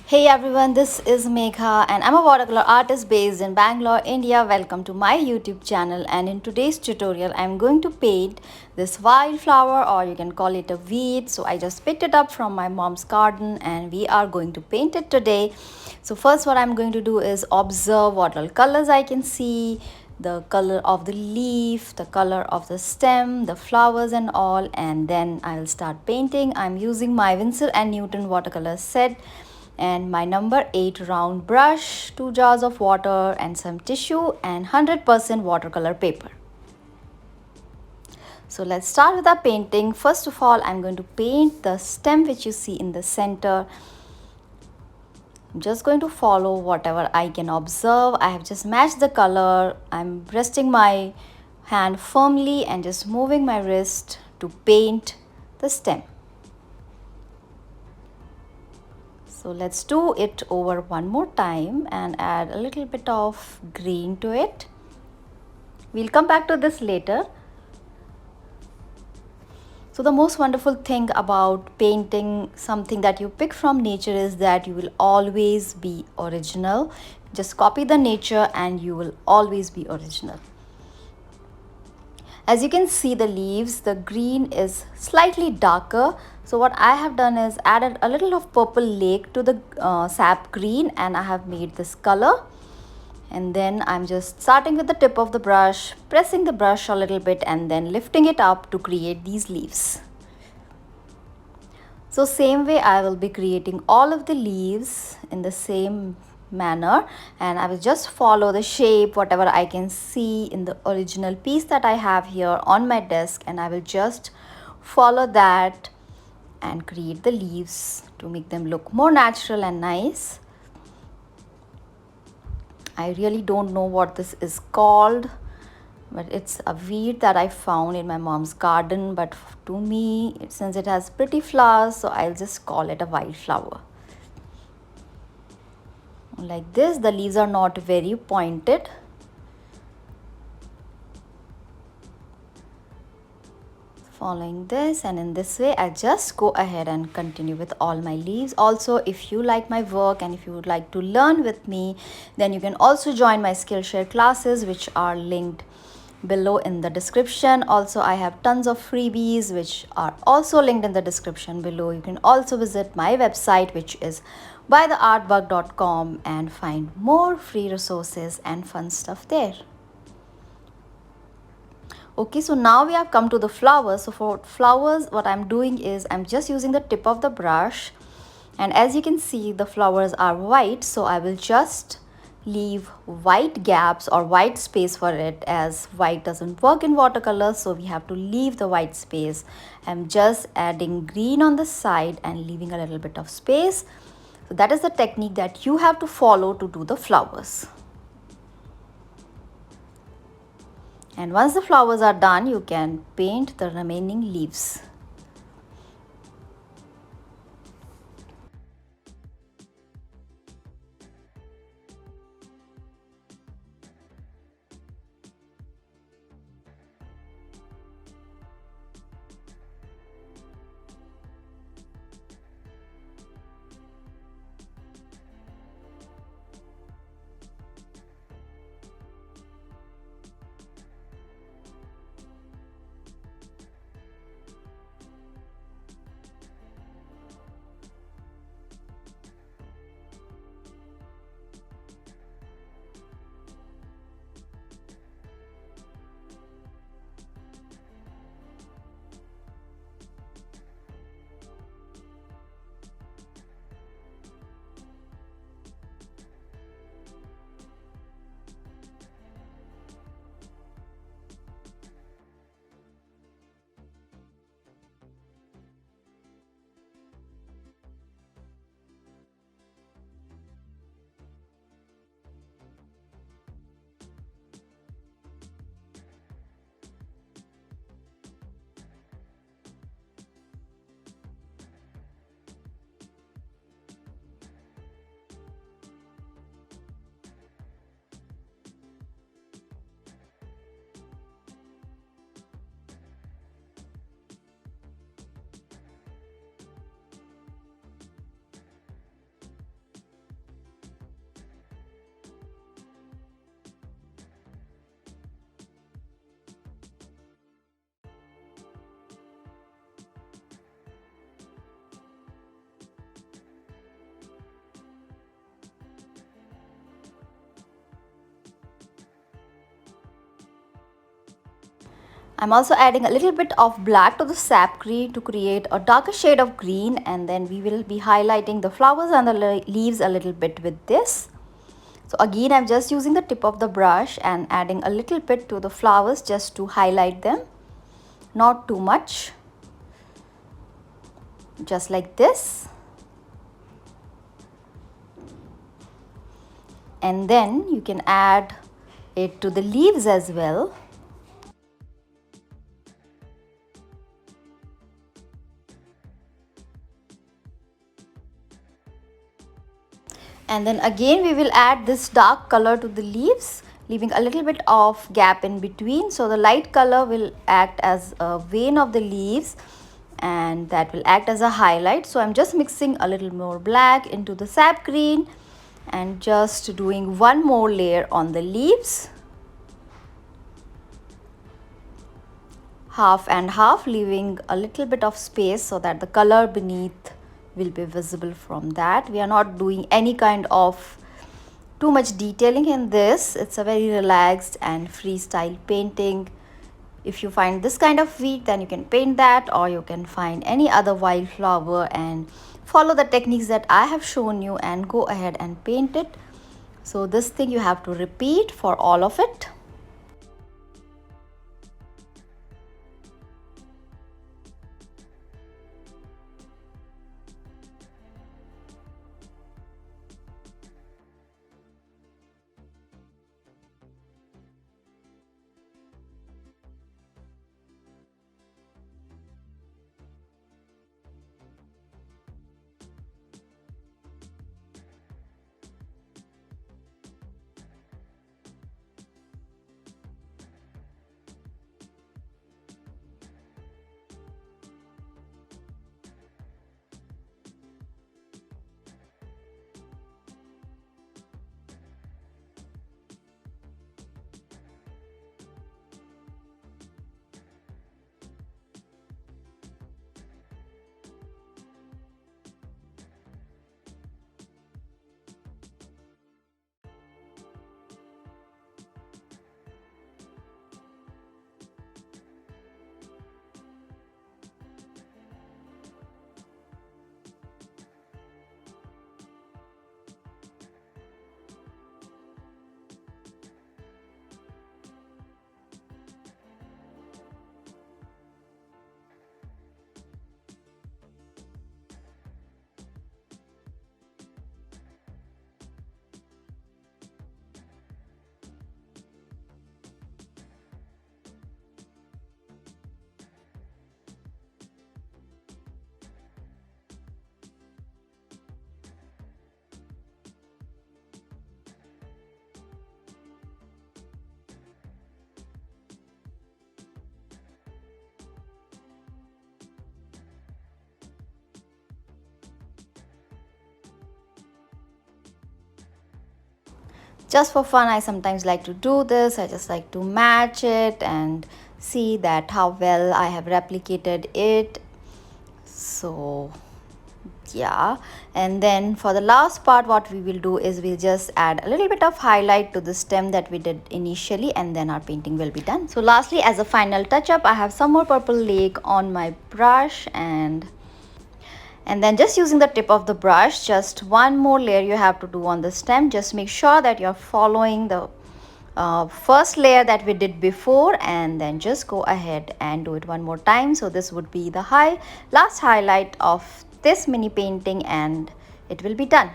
Hey everyone, this is Megha and I'm a watercolor artist based in Bangalore, India. Welcome to my YouTube channel, and in today's tutorial I'm going to paint this wildflower, or you can call it a weed. So I just picked it up from my mom's garden and we are going to paint it today. So first what I'm going to do is observe what all colors I can see, the color of the leaf, the color of the stem, the flowers and all, and then I'll start painting. I'm using my Winsor and Newton watercolor set and my number 8 round brush, 2 jars of water and some tissue and 100% watercolor paper. So let's start with our painting. First of all, I'm going to paint the stem which you see in the center. I'm just going to follow whatever I can observe. I have just matched the color. I'm resting my hand firmly and just moving my wrist to paint the stem. So let's do it over one more time and add a little bit of green to it. We'll come back to this later. So the most wonderful thing about painting something that you pick from nature is that you will always be original. Just copy the nature and you will always be original. As you can see, the leaves, the green is slightly darker. So what I have done is added a little of purple lake to the sap green, and I have made this color. And then I'm just starting with the tip of the brush, pressing the brush a little bit and then lifting it up to create these leaves. So same way I will be creating all of the leaves in the same manner, and I will just follow the shape whatever I can see in the original piece that I have here on my desk, and I will just follow that and create the leaves to make them look more natural and nice. I really don't know what this is called, but it's a weed that I found in my mom's garden. But to me, since it has pretty flowers, so I'll just call it a wildflower. Like this, the leaves are not very pointed. Following this, and in this way I just go ahead and continue with all my leaves. Also, if you like my work and if you would like to learn with me, then you can also join my Skillshare classes, which are linked below in the description. Also, I have tons of freebies which are also linked in the description below. You can also visit my website, which is bytheartbug.com, and find more free resources and fun stuff there. Okay, so now we have come to the flowers. So for flowers, what I'm doing is I'm just using the tip of the brush, and as you can see, the flowers are white, so I will just leave white gaps or white space for it, as white doesn't work in watercolor, so we have to leave the white space. I'm just adding green on the side and leaving a little bit of space. So that is the technique that you have to follow to do the flowers. And once the flowers are done, you can paint the remaining leaves. I'm also adding a little bit of black to the sap green to create a darker shade of green, and then we will be highlighting the flowers and the leaves a little bit with this. So again, I'm just using the tip of the brush and adding a little bit to the flowers just to highlight them, not too much, just like this. And then you can add it to the leaves as well. And then again we will add this dark color to the leaves, leaving a little bit of gap in between, so the light color will act as a vein of the leaves and that will act as a highlight. So I'm just mixing a little more black into the sap green and just doing one more layer on the leaves, half and half, leaving a little bit of space so that the color beneath will be visible from that. We are not doing any kind of too much detailing in this. It's a very relaxed and freestyle painting. If you find this kind of weed, then you can paint that, or you can find any other wildflower and follow the techniques that I have shown you and go ahead and paint it. So this thing you have to repeat for all of it. Just for fun, I sometimes like to do this. I just like to match it and see that how well I have replicated it. So yeah, and then for the last part, what we will do is we'll just add a little bit of highlight to the stem that we did initially, and then our painting will be done. So lastly, as a final touch up, I have some more purple lake on my brush, and then just using the tip of the brush, just one more layer you have to do on the stem. Just make sure that you're following the first layer that we did before, and then just go ahead and do it one more time. So this would be the last highlight of this mini painting, and it will be done.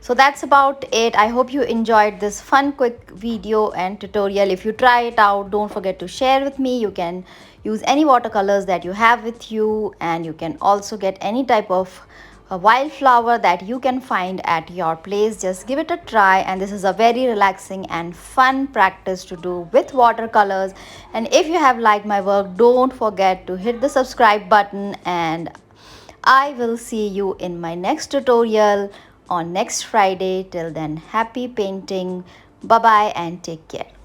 So that's about it. I hope you enjoyed this fun quick video and tutorial. If you try it out, don't forget to share with me. You can use any watercolors that you have with you, and you can also get any type of a wildflower that you can find at your place. Just give it a try, and this is a very relaxing and fun practice to do with watercolors. And if you have liked my work, don't forget to hit the subscribe button, and I will see you in my next tutorial on next Friday. Till then, happy painting. Bye bye and take care.